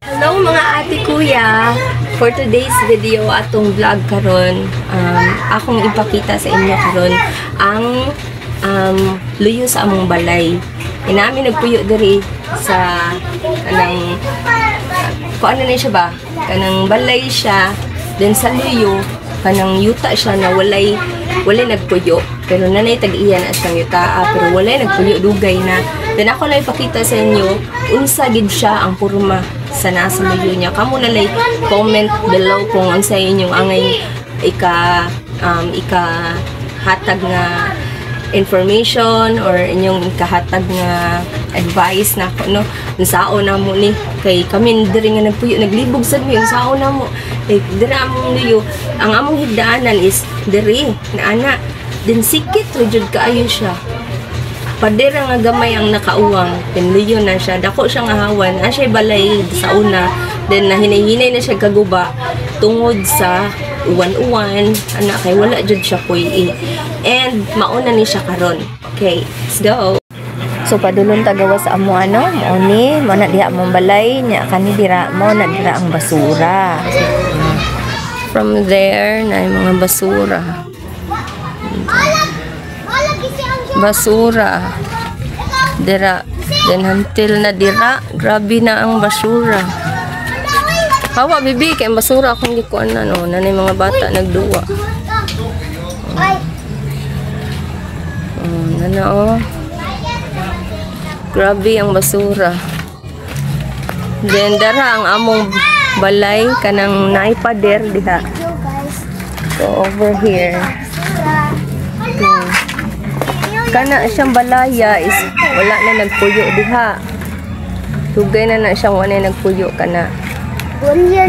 Hello mga ate kuya! For today's video atong vlog karon, akong ipakita sa inyo karon ang luyo sa among balay. Inami nagpuyo diri sa kanang kuan na siya ba? Kanang balay siya, then sa luyo kanang yuta siya na walay nagpuyo. Pero nanay tag-iyan at siyang yuta, pero walay nagpuyo dugay na. Then ako lang ipakita sa inyo unsa gid siya ang porma sa nasa luyo niya. Kamo na like comment below kung unsa inyong angay ika hatag nga information or inyong ikahatag nga advice na no sao na mo ni kay kami diri nga nagpuyo naglibog sad mo yung sao na mo like diri among luyo ang among higdaanan is diri na ana din sikit rejud kaayo siya padera nga gamay ang nakauwang pinluyo na siya dako siya nga hawan siya balay sa una then nahinay-hinay na siya kaguba tungod sa uwan-uwan ana kay wala jud siya kuy and mauna ni siya karon. Okay, let's go. So padulong tagawa sa amo ano mo ni mo na diha mong balay nya kani dira mo na dira ang basura. From there na yung mga basura dira then until na dira grabe na ang basura. Hawa bibi kay basura akong gikuan na no nanay mga bata nagduwa. Ano grabe ang basura. Then dara ang among balay kanang naipader diha. So over here. Kana siyang balaya is wala na nagpuyo diha. Dugay na siyang wala nagpuyo kana.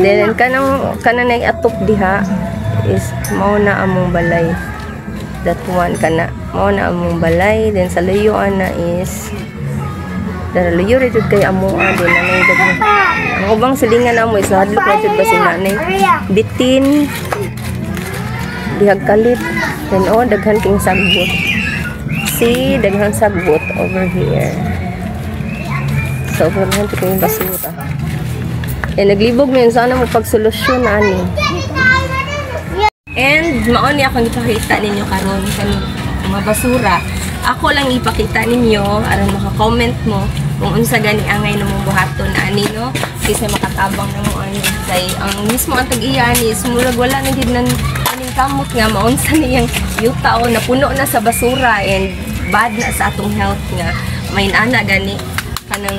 Then kanang nag-atop diha is mao na among balay. That one kana mao na among balay. Then sa luyuan na is dara luyo rin jud kay amo din nanay daghan. Ang ubang silingan amo is nahadlok na jud ba si nanay. Bitin dihag kalit. Then daghan king sagbot. See, daghang sagbot over here. So over man to kay basura. Naglibog mi sana mo pagsolusyon ani. And mao ni akong ipakita ninyo karon kani mga basura. Ako lang ipakita ninyo aron maka-comment mo kung unsa gani angay na mong buhaton ani no. Kasi makatabang na mo ani kay ang mismo ang tag-iya ni sumurag wala na gid nan aning kamot nga maunsa niyang yuta o napuno na sa basura and bad na sa atong health nga may ana gani kanang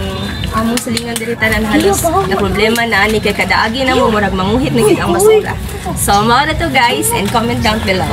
among silingan diri tanan halos na problema na ani kay kadaagi na mo murag manguhit na gid ang basura. So mao na to guys and comment down below.